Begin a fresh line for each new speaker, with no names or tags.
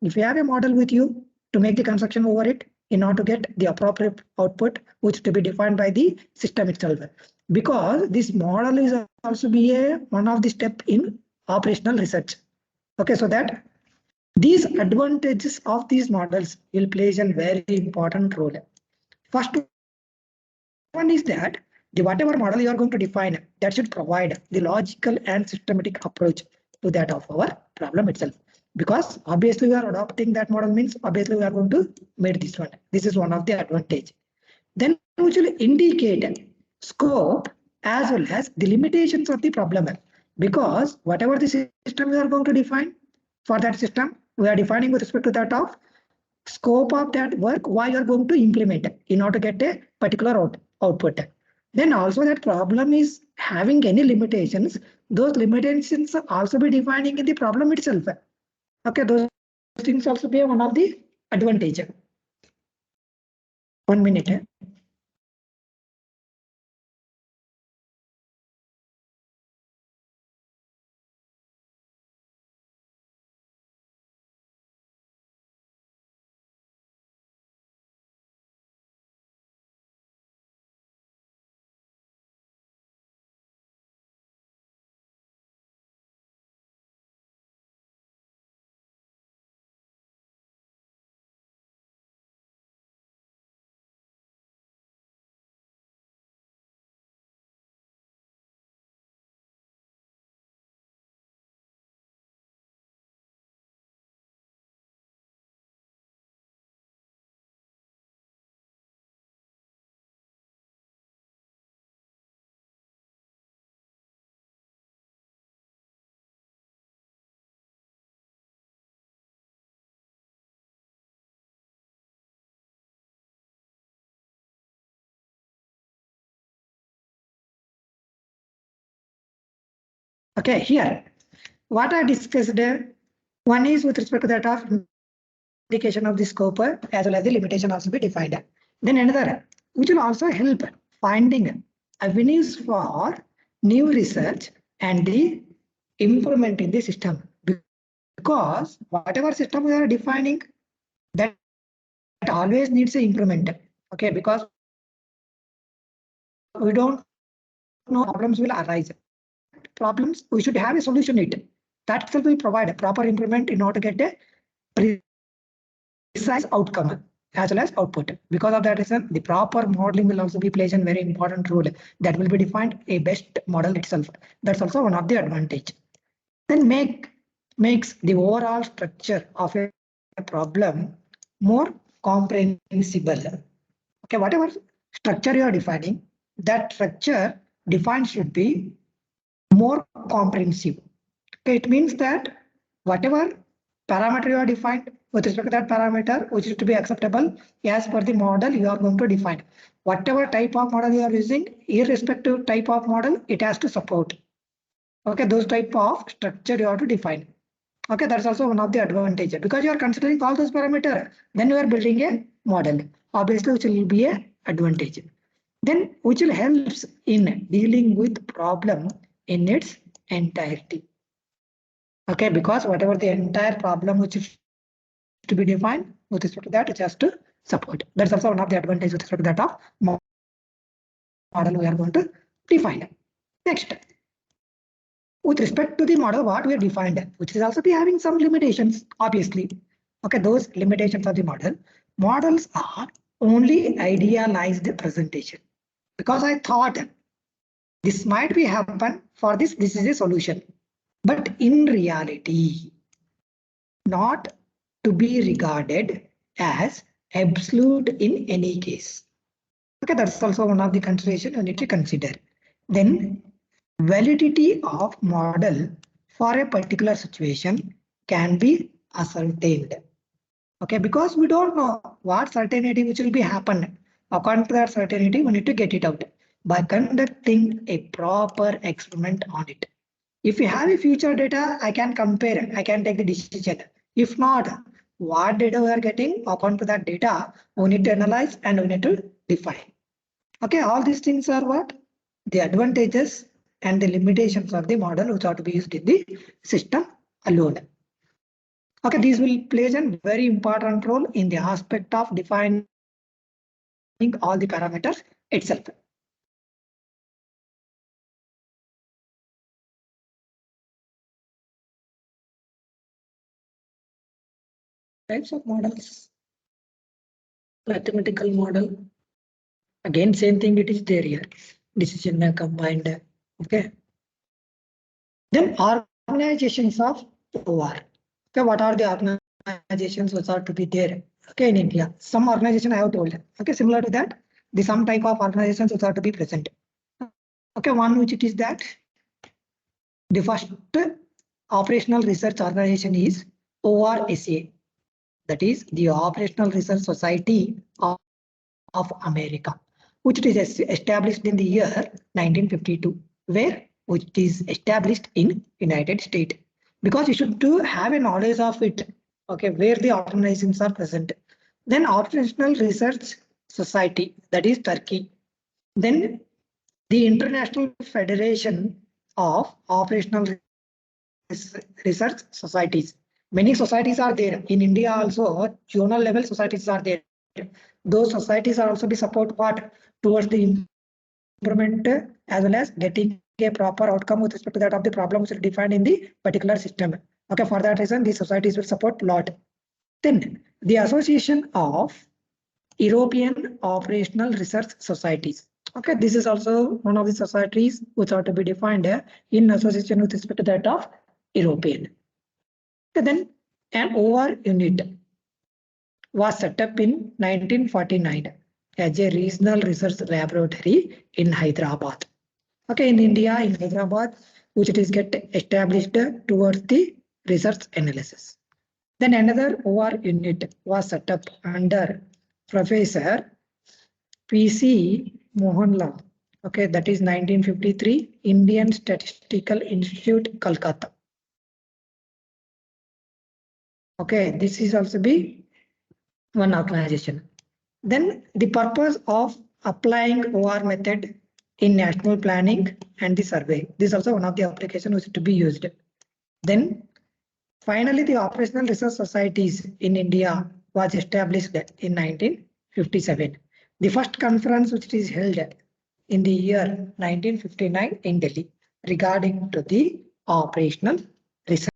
If you have a model with you, to make the construction over it in order to get the appropriate output, which to be defined by the system itself. Because this model is also be one of the step in operational research. Okay, so that these advantages of these models will play a very important role. First one is that the whatever model you are going to define, that should provide the logical and systematic approach to that of our problem itself. Because obviously we are adopting that model means obviously we are going to make this one. This is one of the advantage. Then which will indicate scope as well as the limitations of the problem. Because whatever the system we are going to define for that system, we are defining with respect to that of scope of that work, why you are going to implement in order to get a particular output. Then also that problem is having any limitations, those limitations also be defining in the problem itself. Okay, those things also be one of the advantage. 1 minute. Okay, here, what I discussed, one is with respect to that of indication of the scope as well as the limitation also be defined. Then another, which will also help finding avenues for new research and the improvement in the system. Because whatever system we are defining, that always needs an improvement. Okay, because we don't know problems will arise. Problems, we should have a solution it. That itself will provide a proper improvement in order to get a precise outcome as well as output. Because of that reason, the proper modeling will also be plays a very important role. That will be defined a best model itself. That's also one of the advantage. Then makes the overall structure of a problem more comprehensible. Okay, whatever structure you are defining, that structure defined should be more comprehensive. Okay, it means that whatever parameter you are defined with respect to that parameter, which is to be acceptable as per the model you are going to define. Whatever type of model you are using, irrespective type of model, it has to support. Okay, those type of structure you have to define. Okay, that's also one of the advantages because you are considering all those parameters. Then you are building a model, obviously, which will be a advantage. Then which will helps in dealing with problem in its entirety. Okay, because whatever the entire problem which is to be defined with respect to that, it has to support. That's also one of the advantages with respect to that of model we are going to define. Next, with respect to the model, what we have defined, which is also be having some limitations, obviously. Okay, those limitations of the model. Models are only idealized presentation. Because I thought this might be happen for this is a solution. But in reality, not to be regarded as absolute in any case. Okay, that's also one of the consideration you need to consider. Then validity of model for a particular situation can be ascertained. Okay, because we don't know what certainty which will be happen. According to that certainty, we need to get it out by conducting a proper experiment on it. If you have a future data, I can compare, I can take the decision. If not, what data we are getting, according to that data, we need to analyze and we need to define. Okay, all these things are what? The advantages and the limitations of the model which are to be used in the system alone. Okay, these will play a very important role in the aspect of defining all the parameters itself. Types of models. Mathematical model. Again, same thing it is there here. Decision combined. Okay. Then organizations of OR. Okay, what are the organizations which are to be there? Okay, in India, some organization I have told. Okay, similar to that, some type of organizations which are to be present. Okay, one which it is that the first operational research organization is ORSA. That is the Operational Research Society of America, which is established in the year 1952, which is established in United States. Because you should have a knowledge of it, okay, where the organizations are present. Then Operational Research Society, that is Turkey. Then the International Federation of Operational Research Societies. Many societies are there. In India also, journal level societies are there. Those societies are also be support what towards the improvement as well as getting a proper outcome with respect to that of the problems defined in the particular system. Okay, for that reason, these societies will support a lot. Then the Association of European Operational Research Societies. Okay, this is also one of the societies which are to be defined in association with respect to that of European. Okay, then an OR unit was set up in 1949 as a regional research laboratory in Hyderabad. Okay, in India, in Hyderabad, which it is get established towards the research analysis. Then another OR unit was set up under Professor P.C. Mohanlal. Okay, that is 1953, Indian Statistical Institute, Kolkata. Okay, this is also be one organization. Then the purpose of applying OR method in national planning and the survey. This is also one of the applications which is to be used. Then finally, the Operational Research Societies in India was established in 1957. The first conference which is held in the year 1959 in Delhi regarding to the operational research.